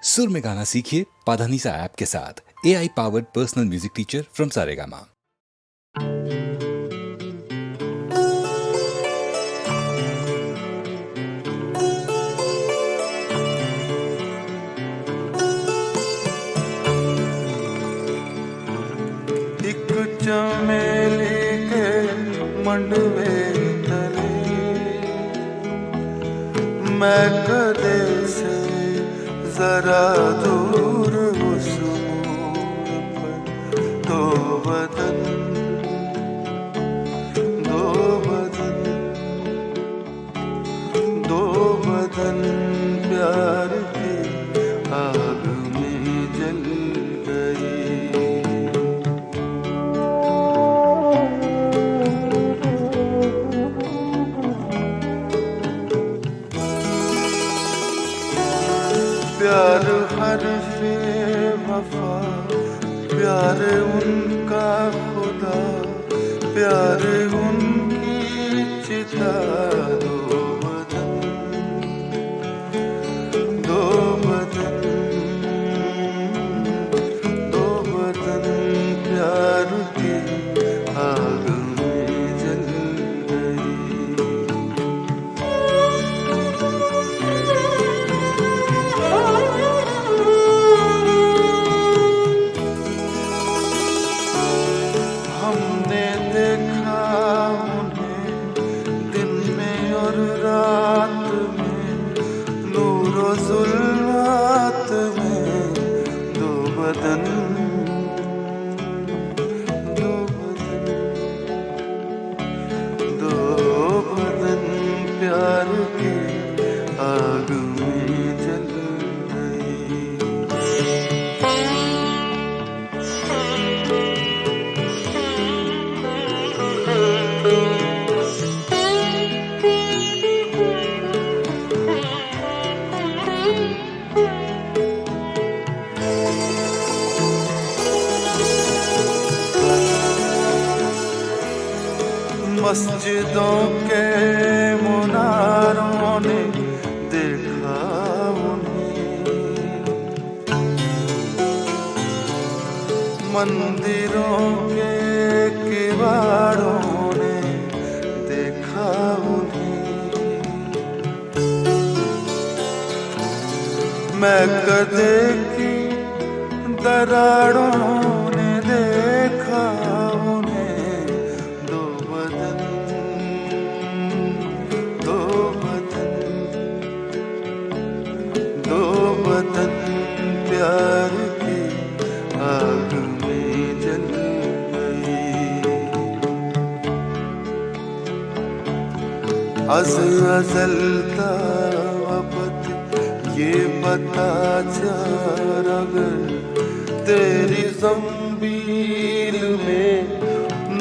सुर में गाना सीखिए पाधानीसा ऐप के साथ। AI powered personal music teacher from Saregama. एक चमेली के मंडवे तले मैं कदे से जरा दूर उस मोड़ पर दो बदन प्यार की आग में जल गई। प्यार हर्फ़े वफ़ा, प्यार उनका खुदा, प्यार उनकी चिता। दो बदन प्यार की आग में जल गई। हमने देखा उन्हें दिन में और रात में, नूर और ज़ुल्मात में। दो बदन प्यार की आग में जल गई। मस्जिदों के मुनारों ने देखा उन्हें, मंदिरों के किवाड़ों ने देखा उन्हें। मैं कदे की दरारों ने देखा उन्हें। दो बदन प्यार की आग में जल गई। अज़ल का वक़्त ये बता जा, अगर तेरी ज़ंबील में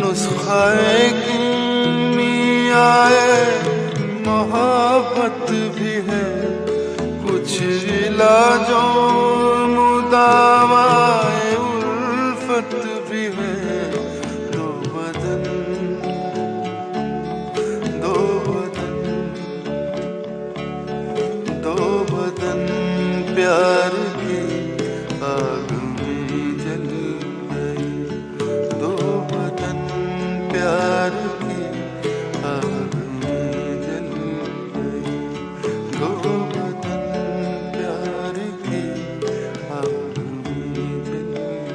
नुस्ख़ाए कीमियाए मोहब्बत भी है, कुछ इलाजों मुदावाए उल्फत भी है। दो बदन प्यार की आग में जल गई। दो बदन प्यार की आग में जल गई। दो बदन प्यार की आग में जल गई।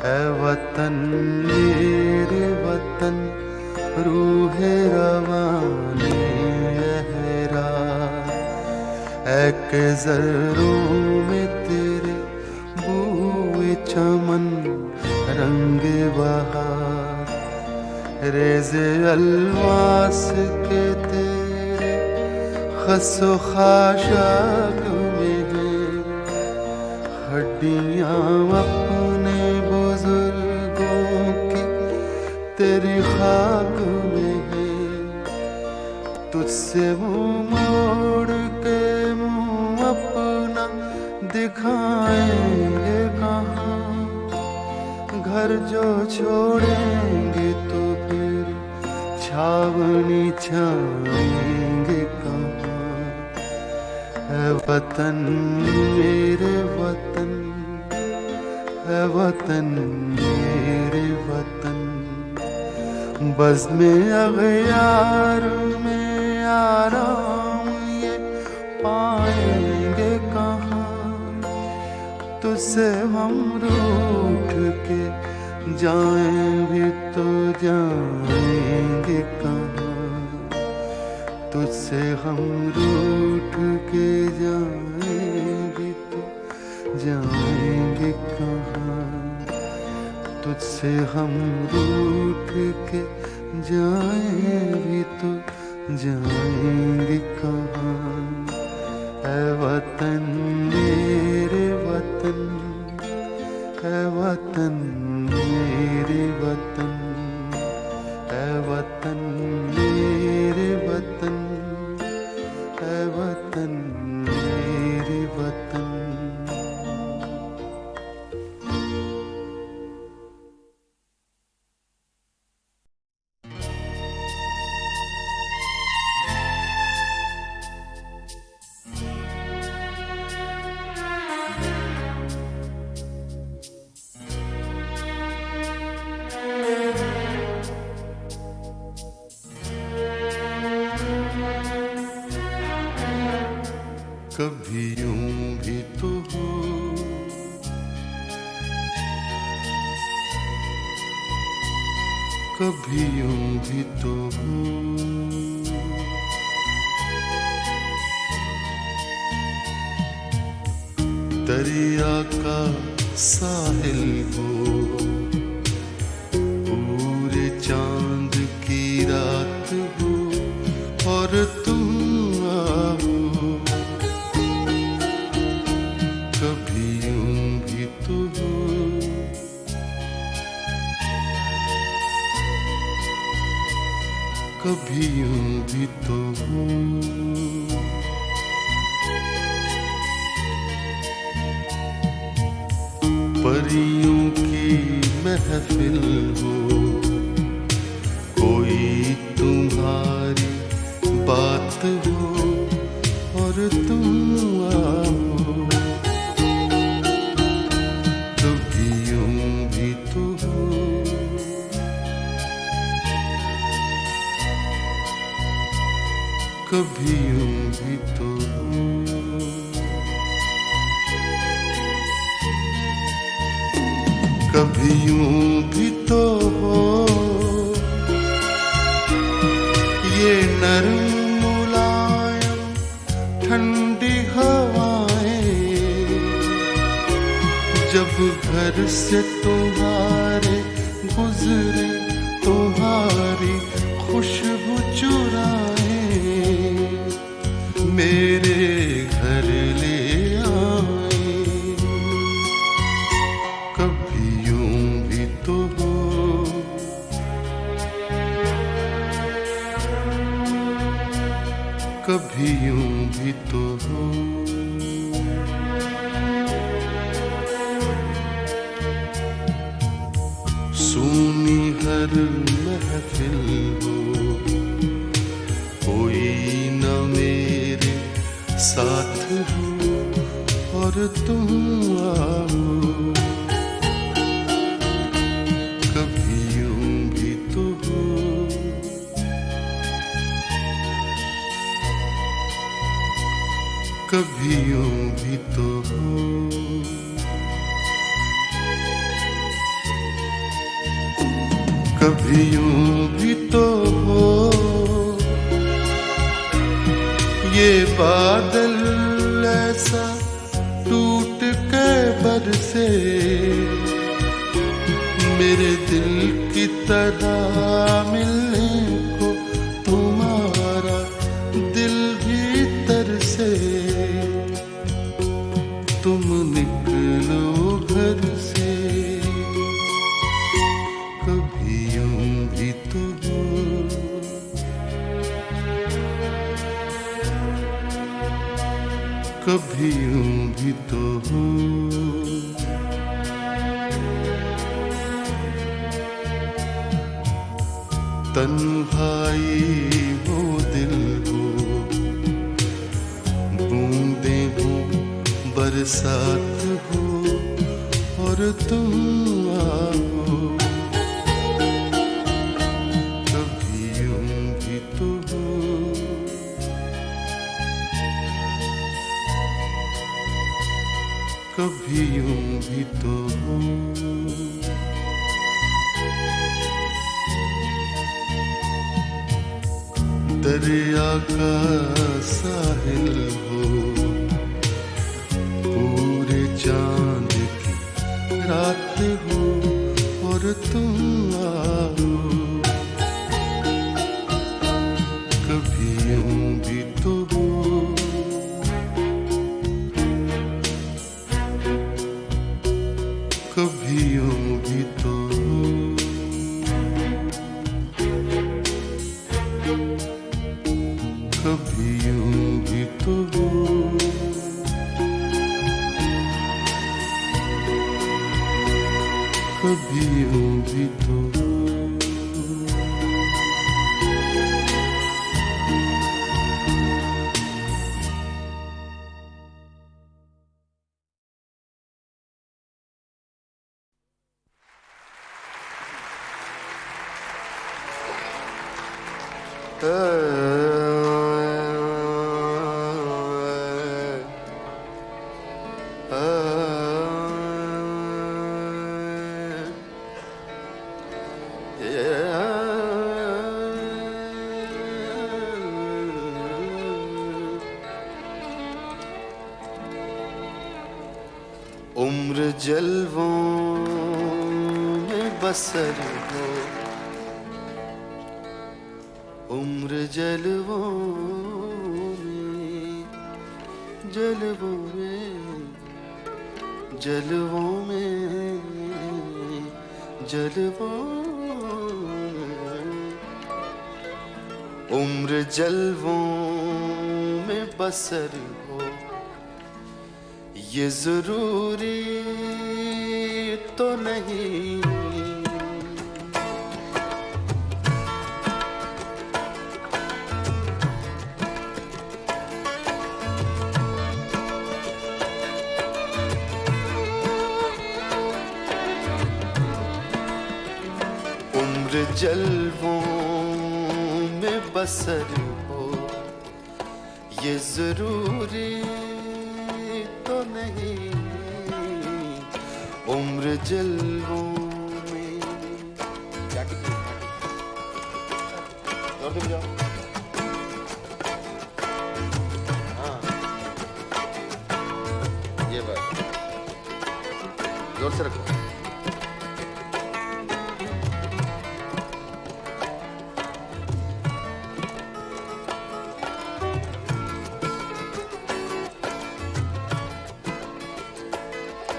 ऐ वतन मेरे वतन, रूहे रवानी अहरा, ऐ के ज़र्रों में तेरे बूए चमन रंग बहार। रेज़े अलवास के तेरे खसो खाशाक में हैं, हड्डियाँ अपने बुजुर्गों की तेरी खाक में है। तुझसे मुंह मोड़ के मुंह अपना दिखाएंगे कहाँ, घर जो छोड़ेंगे तो फिर छावनी छाएंगे कहाँ। है वतन मेरे वतन, है वतन मेरे वतन, बज़्म अग़यार में आराम ये पाएंगे कहाँ। तुझसे हम रूठ के जाएं भी तो जाएंगे कहाँ। तुझसे हम रूठ के जाएं भी तो जाएंगे कहाँ। तुझसे हम रूठ के जाएं भी तो जाएंगे कहाँ। है वतन मेरे वतन, है वतन मेरे वतन, है वतन मेरे वतन, है वतन मेरे वतन। कभी यूं भी तो हो, कभी यूं भी तो हो, दरिया का साहिल हो, पूरे चांद की रात हो और तुम आओ। कभी यूं भी तो हो, कभी यूं भी तो हो, परियों की महफिल हो, कोई तुम्हारी बात हो और तुम आओ। कभी यूं भी तो हो, कभी यूं भी तो हो, कभी यूं भी तो हो। ये नरम मुलायम ठंडी हवाएं जब घर से तुम्हारे गुजरे, तुम्हारी खुशबू चुराए मेरे घर ले आए। कभी यूं भी तो हो, कभी यूं भी तो हो, सूनी हर महफिल हो, कोई न मेरे साथ हो और तुम आओ। कभी यूं भी तो हो, कभी यूं भी तो हो, कभी यूं भी तो हो। ये बादल ऐसा टूट के बरसे मेरे दिल की तरह मिलने को तुम्हारा दिल भी तरसे। तुम निकलो घर से, कभी यूं कभी यूं भी तो हो। तन्हाई हो दिल हो, बूंदे हो बरसात हो और तुम आओ, कभी यूं भी तो हो। कभी यूं भी तो हो। दरिया का साहिल हो, पूरे चांद की रात हो और तुम आओ, कभी यूं भी तो हो। कभी यूं भी तो हो। कभी यूं भी तो हो। कभी यूं भी तो हो। उम्र जलवों में बसर हो, उम्र जलवों में, जलवों में, जलवों में, जलवों में। उम्र जलवों में बसर हो, ये जरूरी तो नहीं। उम्र जलवों में बसर हो, ये जरूरी तो नहीं। उम्र जलवों में क्या और तुम जाओ। हाँ ये बात जोर से रखो।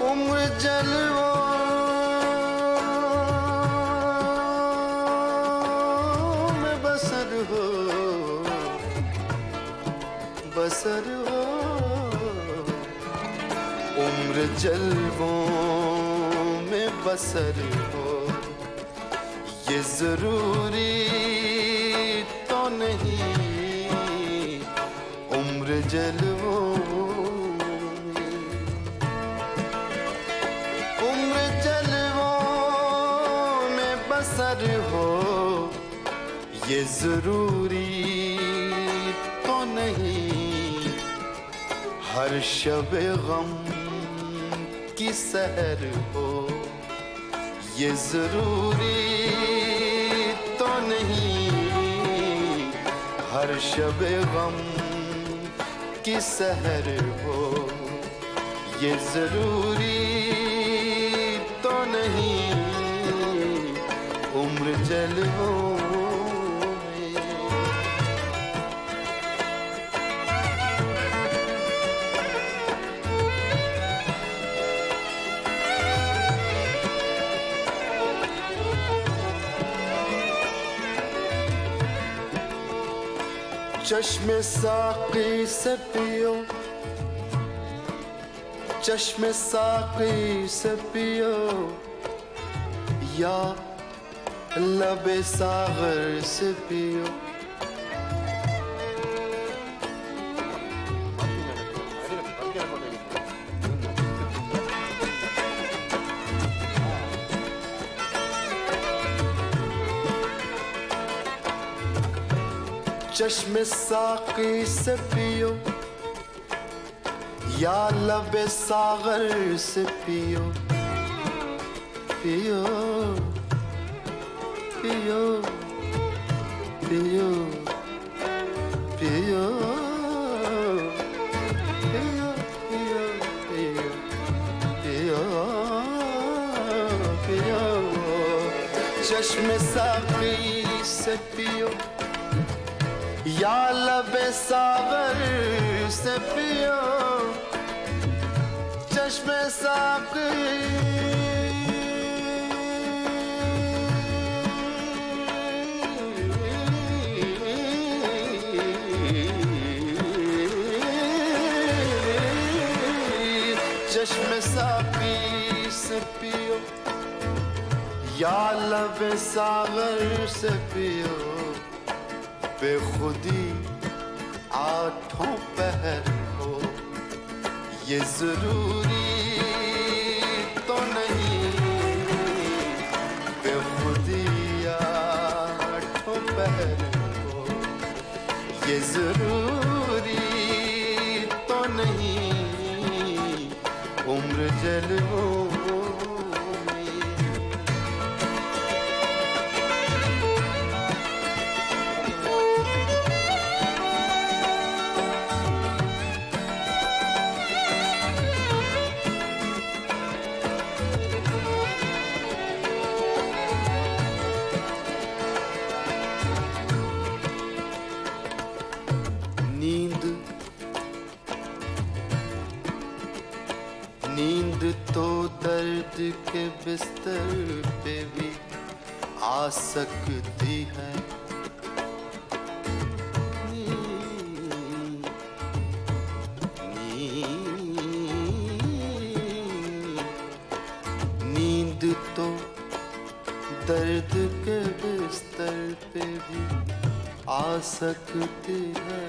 उम्र जलवों में बसर हो, बसर हो। उम्र जलवों में बसर हो, ये जरूरी तो नहीं। उम्र जलवों बसर हो, ये जरूरी तो नहीं। हर शब गम की सहर हो, ये जरूरी तो नहीं। हर शब गम की सहर हो, ये जरूरी तो नहीं। उम्र जलवों में चश्मे साक़ी से पियो, चश्मे साक़ी से पियो या लबे सागर से पियो। चश्मे साक़ी से पियो या लबे सागर से पियो। पियो पियो पियो पियो पियो पियो पियो पियो। चश्मे साक़ी से पियो या लबे सागर से पियो। चश्मे साक़ी चश्मे साक़ी से पियो या लबे सागर से पियो। बेखुदी आठों पहर हो ये जरूरी तो नहीं। बेखुदी आठों पहर हो ये जरूरी तो नहीं। उम्र जलवों नींद तो दर्द के बिस्तर पे भी आ सकती है। नींद तो दर्द के बिस्तर पे भी आ सकती है।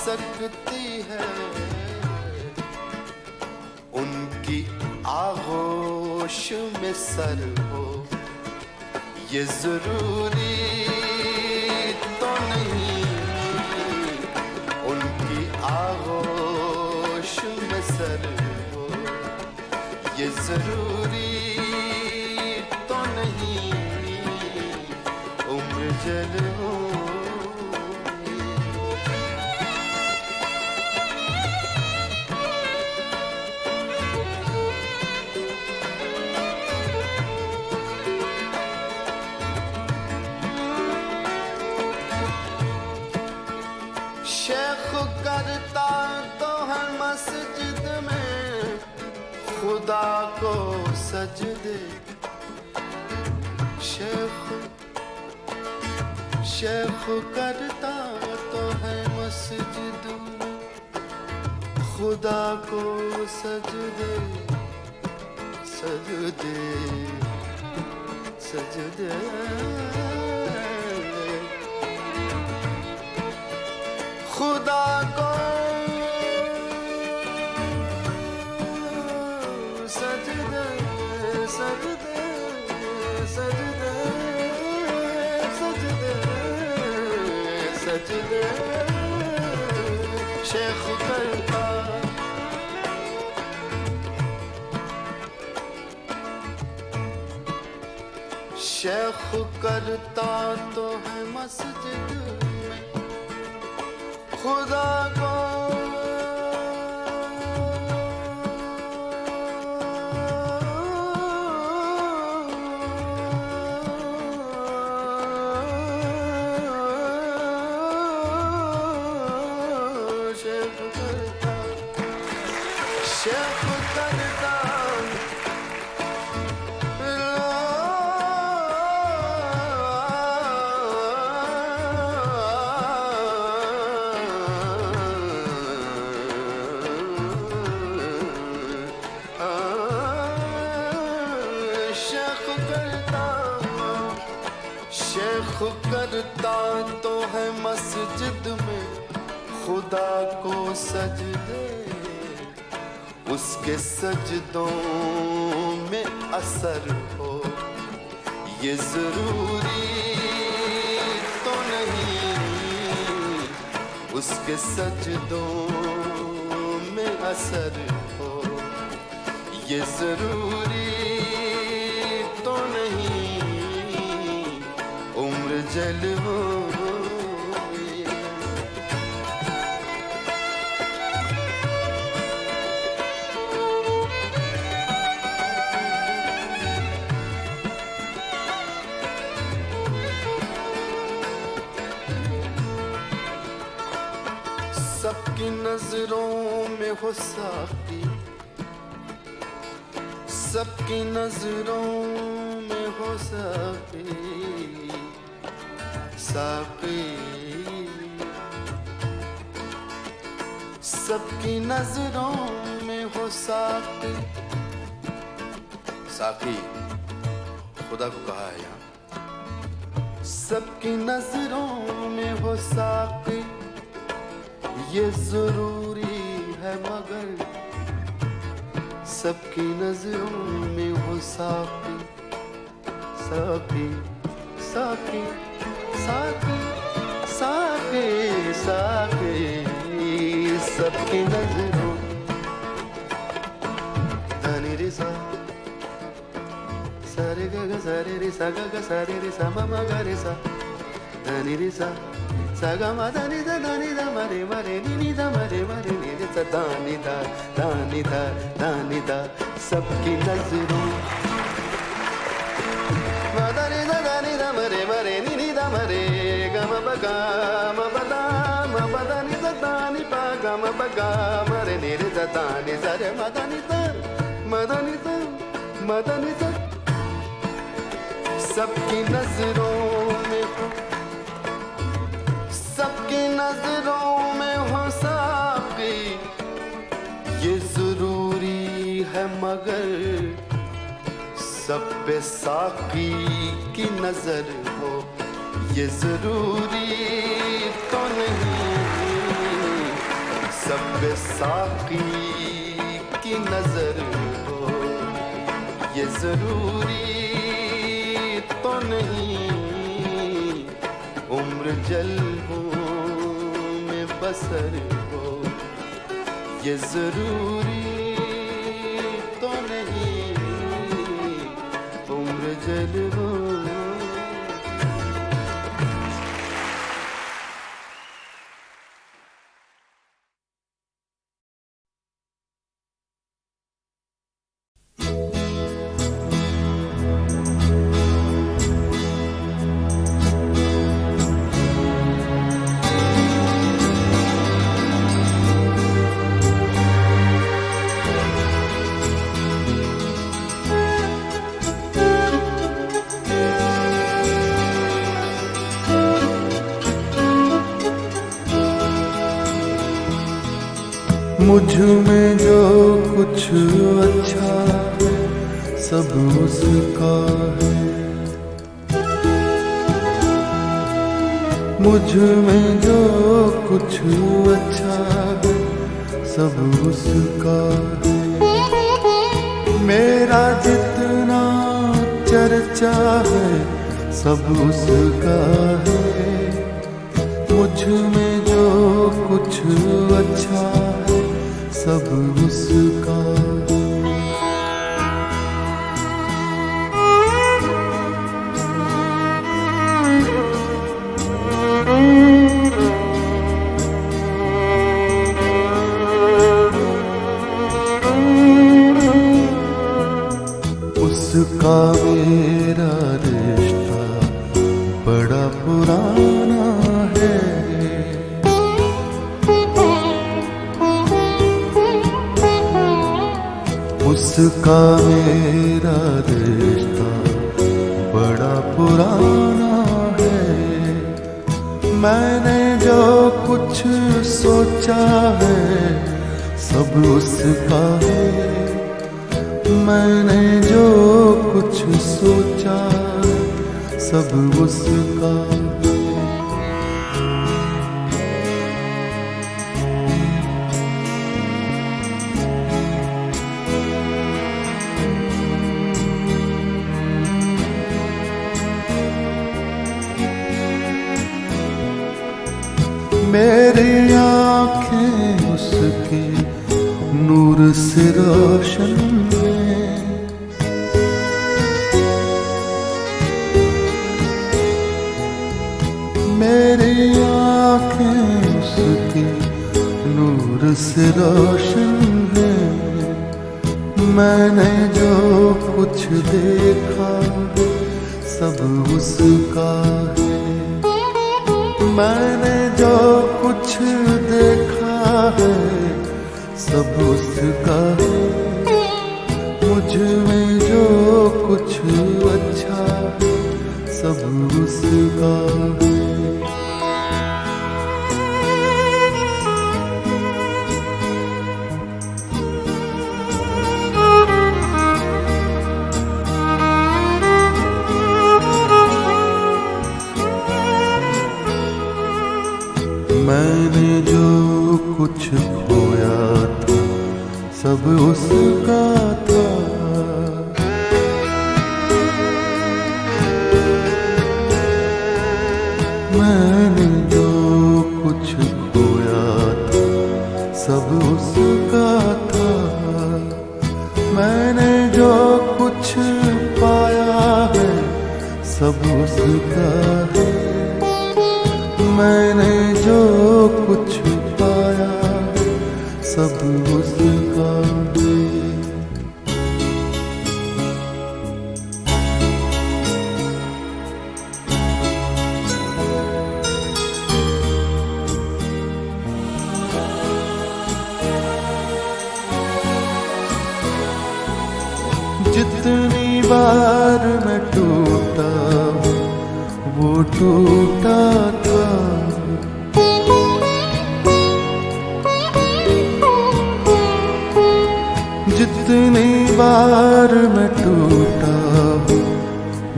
सकती है उनकी आगोश में सर हो ये जरूरी तो नहीं। उनकी आगोश में सर हो ये जरूरी तो नहीं। उम्र जलवों शेख करता तो हर मस्जिद में खुदा को सजदे। शेख करता तो है मस्जिद में खुदा को सजदे। सजदे सजदे खुदा को सजदे सजदे सजदे सजदे सजदे। शेख करता शेख करता तो है मस्जिद में खुदा को शेख करता शेख करता तो है मस्जिद में खुदा को सजदे उसके सजदों में असर हो ये जरूरी तो नहीं उसके सजदों में असर हो ये जरूरी तो नहीं उम्र जलवों सबकी नजरों में हो साकी सबकी नजरों में हो साकी साकी सबकी नजरों में हो साकी साकी खुदा को कहा है यहाँ सबकी नजरों में हो साकी ये जरूरी है मगर सबकी नजरों में हो साकी साकी साकी साकी साकी साकी सबकी नजरों धनी रे सा सारे ग सारे रे सा ग सारे रे सा म ग रे सा धनी रे सा saga ma da ni da mare mare ni da mare mare ni da da ni da सबकी नजरों ma da ni da mare mare ni da mare ga ma ba da ni da ni pa ga ma ba ga mare ni da ni za re ma da ni da सबकी नजरों में सबकी नजरों में हो साकी ये जरूरी है मगर सब पे साकी की नजर हो ये जरूरी तो नहीं सब पे साकी की नजर हो ये जरूरी तो नहीं उम्र जलवों में बसर हो ये जरूरी तो नहीं उम्र जलवों मुझ में जो कुछ अच्छा है सब उसका है मुझ में जो कुछ अच्छा है सब उसका है मेरा जितना चर्चा है सब उसका है मुझ में जो कुछ अच्छा है सब उसका उसका मेरा रिश्ता बड़ा पुराना है। मैंने जो कुछ सोचा है सब उसका है। मैंने जो कुछ सोचा सब उसका है। मेरी आँखें उसके नूर से रोशन है। मेरी आँखें उसके नूर से रोशन है। मैंने जो कुछ देखा सब उसका है। मैंने जो कुछ देखा है सब उसका है। मुझ में जो कुछ अच्छा सब उसका है। मैंने जो कुछ खोया था सब उसका था। मैंने जो कुछ खोया था सब उसका था। मैंने जो कुछ पाया है सब उसका है। मैंने जो कुछ पाया सब उसका है। जितनी बार मैं टूटा वो टूटा था। जितनी बार मैं टूटा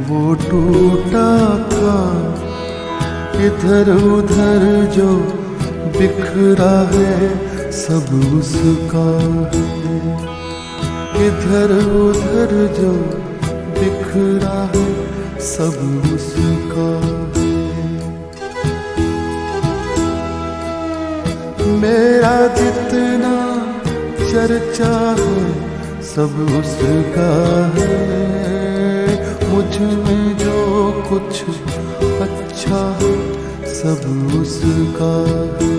वो टूटा था। इधर उधर जो बिखरा है सब उसका है। इधर उधर जो बिखरा है सब उसका है। मेरा जितना चर्चा है सब उसका है। मुझ में जो कुछ अच्छा है सब उसका है।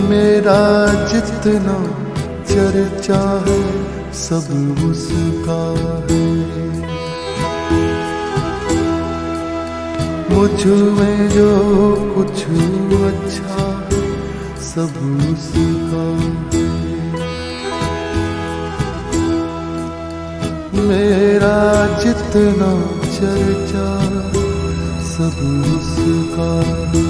मेरा जितना चर्चा है सब उसका है। मुझ में जो कुछ अच्छा है सब उसका है। मेरा जितना चर्चा सब उसका है।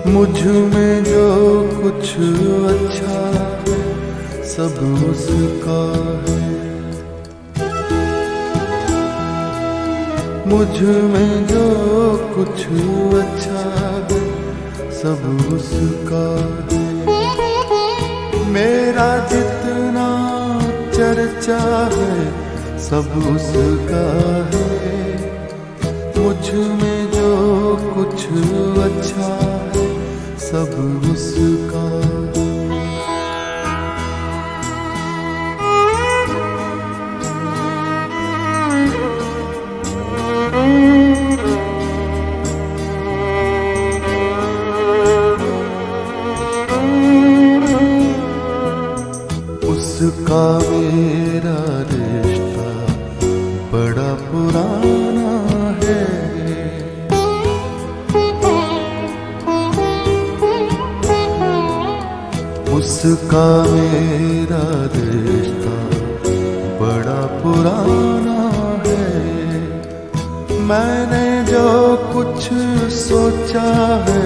मुझ में जो कुछ अच्छा है सब उसका है। मुझ में जो कुछ अच्छा है सब उसका है। मेरा जितना चर्चा है सब उसका है। मुझ में जो कुछ अच्छा है सब उसका है। उसका मेरा रिश्ता बड़ा पुराना है। उसका मेरा रिश्ता बड़ा पुराना है। मैंने जो कुछ सोचा है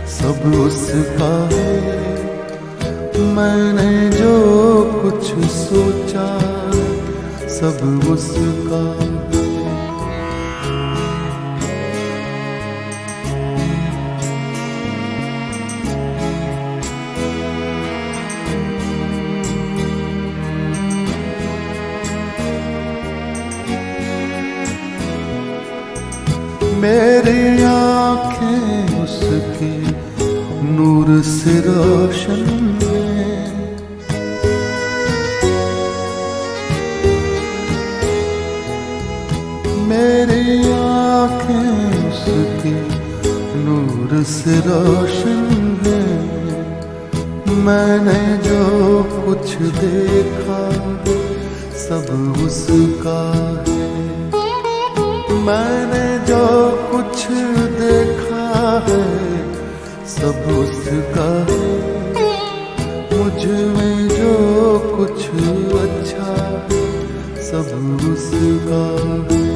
सब उसका है। मैंने जो कुछ सोचा सब उसका है। मेरी आँखें उसके नूर से रोशन है। मेरी आँखें उसके नूर से रोशन है। मैंने जो कुछ देखा सब उसका है। मैंने जो कुछ देखा है सब उसका है। मुझ में जो कुछ अच्छा है सब उसका है।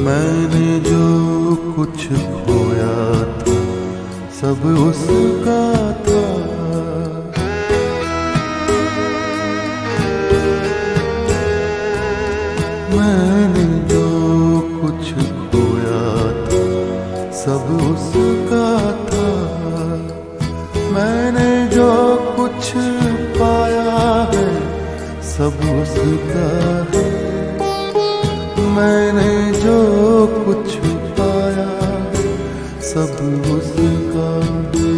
मैंने जो कुछ खोया था सब उसका था। मैंने जो कुछ खोया था सब उसका था। मैंने जो कुछ पाया है सब उसका है। मैंने जो कुछ पाया है सब उसका है।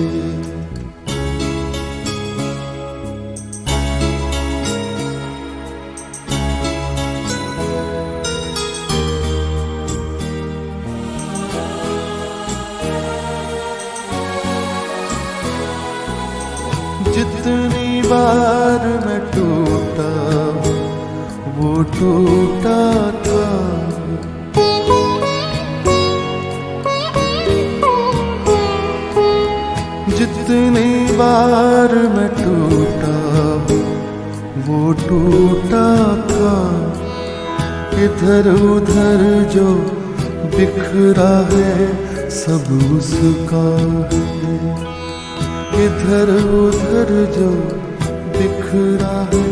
जितनी बार मैं टूटा वो टूटा था। जितनी बार मैं टूटा वो टूटा था। इधर उधर जो बिखरा है सब उसका है। इधर उधर जो बिखरा है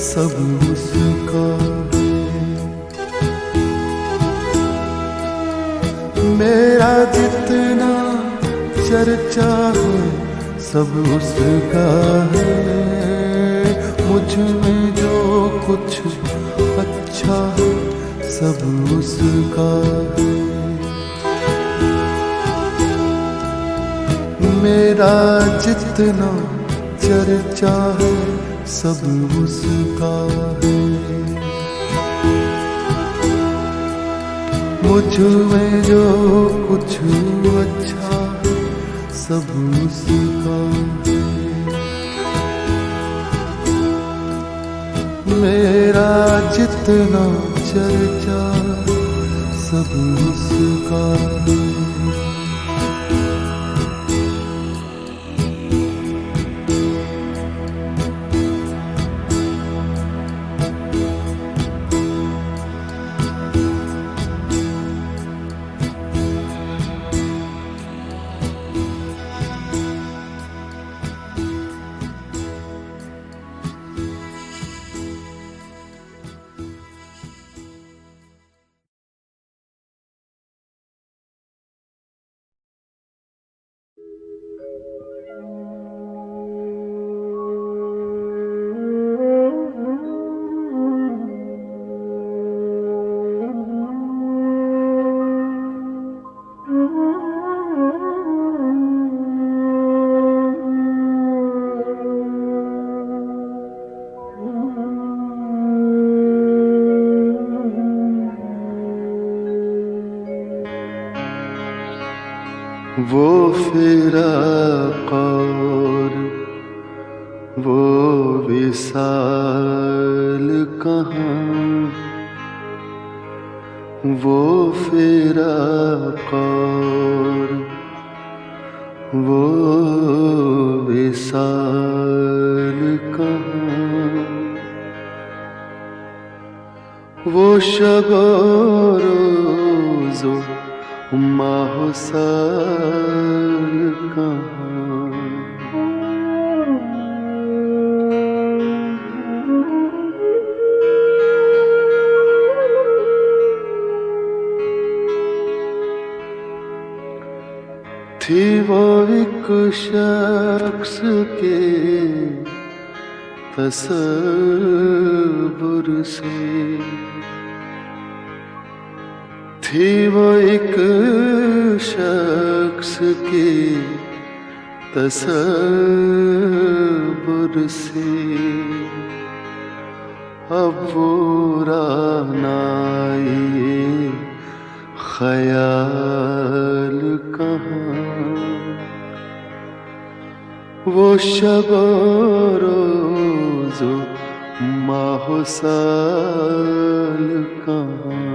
सब उसका है। मेरा जितना चर्चा है सब उसका है। मुझ में जो कुछ अच्छा है सब उसका है। मेरा जितना चर्चा है सब उसका है। मुझ में जो कुछ अच्छा है सब उसका है। मेरा जितना चर्चा सब उसका है। वो फिराक और वो विसाल कहाँ, वो फिराक और वो विसाल कहाँ, वो शब और रोज़ो माहो साल कहाँ, थी वो एक शख्स के तसव्वुर से, थी वो एक शख्स के तसव्वुर से, अब वो रानाए ख़याल कहाँ, वो शब रोज़ो माहो साल कहाँ,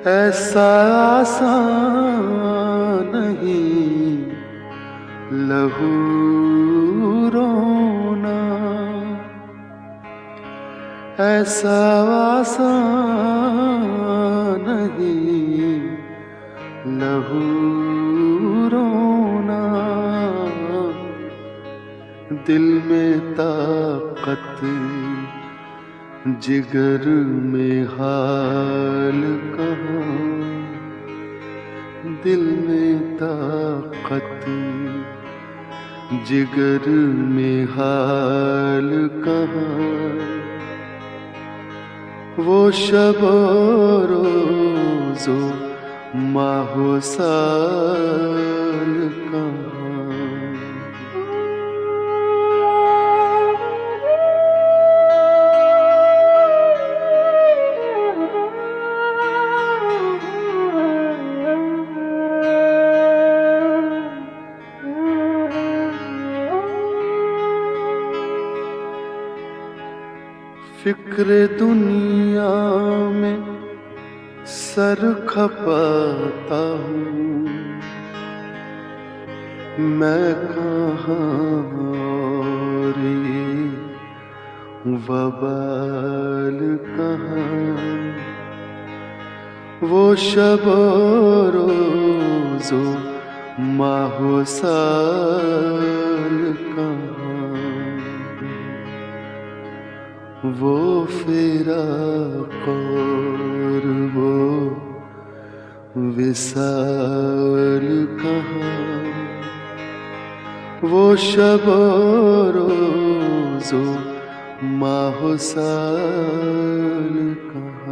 ऐसा आसान नहीं लहू रोना, ऐसा आसान नहीं लहू रोना, दिल में ताकत जिगर में हाल कहाँ, दिल में ताकत जिगर में हाल कहाँ, वो शब रोज़ो माहो साल कहाँ, फिक्र दुनिया में सर खपाता हूँ, मैं कहाँ और ये वबाल कहाँ, वो शब रोज़ो माहो साल कहाँ, वो फिराक और वो विसाल कहाँ, वो शब रोज़ो माहो साल कहाँ।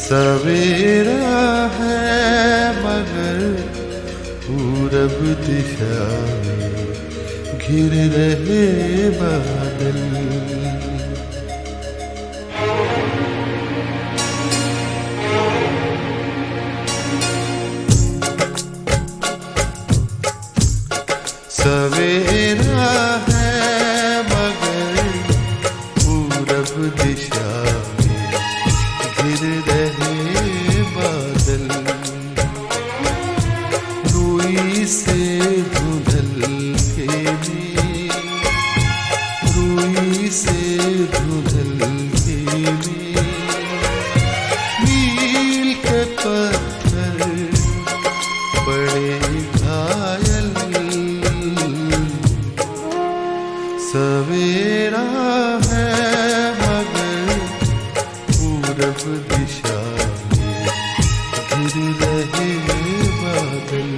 सवेरा है मगर पूरब दिशा में घिर रहे बादल, सवेरा है मगर पूरब दिशा में घिर रहे बादल।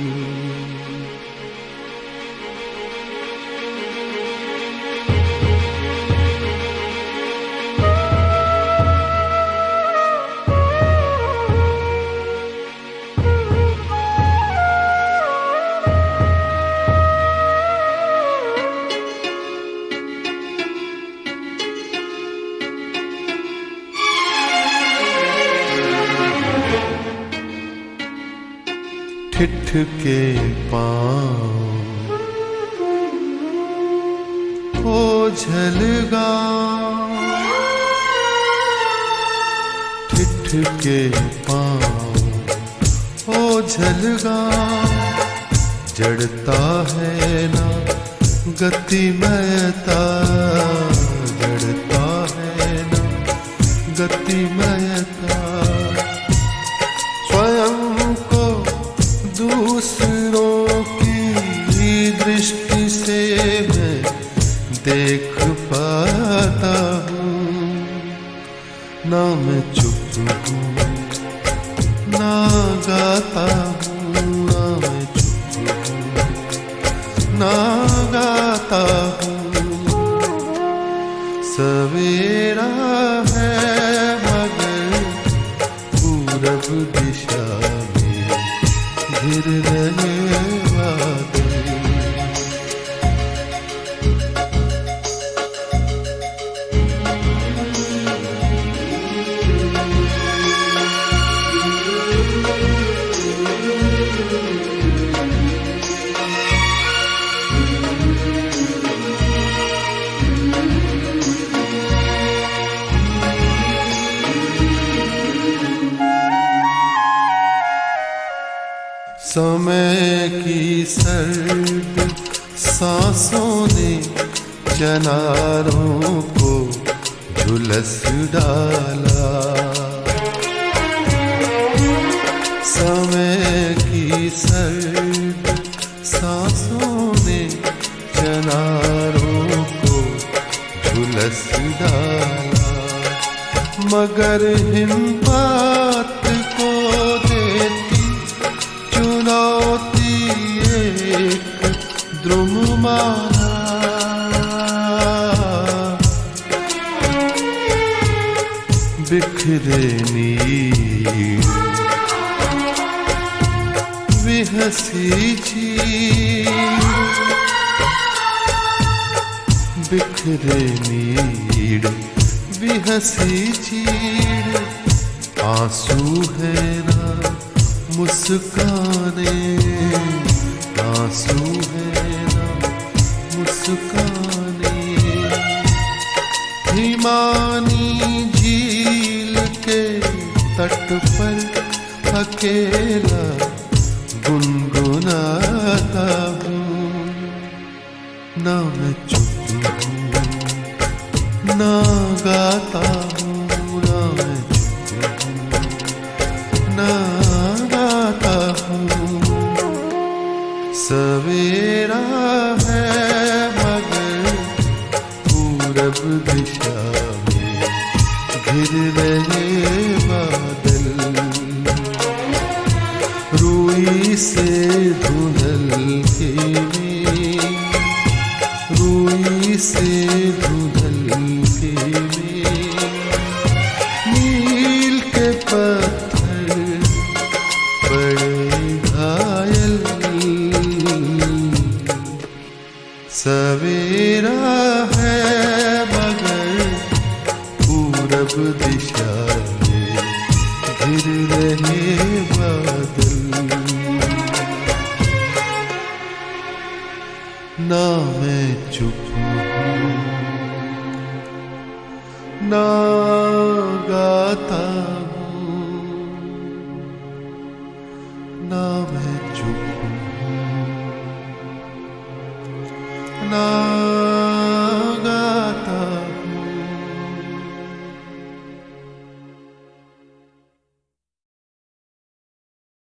ठिठ के पाँव ओझल गाँव, ठिठ के पाँव ओझल गाँव, जड़ता है ना गतिमयता, जड़ता है ना गतिमयता। स्वयं को दूसरों की दृष्टि से मैं देख पाता हूँ, ना मैं चुप हूँ ना गाता हूँ, ना मैं चुप हूँ ना गाता हूँ। सवेरा है मगर पूरब दिशा घिर रहे बादल। समय की सर्द सांसों ने चनारों को झुलस डाला, समय की सर्द सांसों ने चनारों को झुलस डाला, मगर हिम्मत को देती चुनौती एक द्रुम माना। बिखरे नीर विहसी चीर, बिखरे नीर विहसी चीर, आंसू है ना मुस्काने, आंसू है ना मुस्काने। हिमानी झील के तट पर अकेला गुनगुनाता हूँ, ना मैं चुप हूँ ना गाता हूँ, ना मैं चुप हूँ ना गाता हूँ। सवेरा है मगर पूरब दिशा में घिर रहे बादल। रूई से धुंधल के में, रूई से धुंधल के में, नील के पत्थर बड़े घायल। सवेरा है मगर पूरब दिशा में घिर रहे बादल। ना मैं चुप हूँ ना गाता हूँ, ना मैं चुप हूँ ना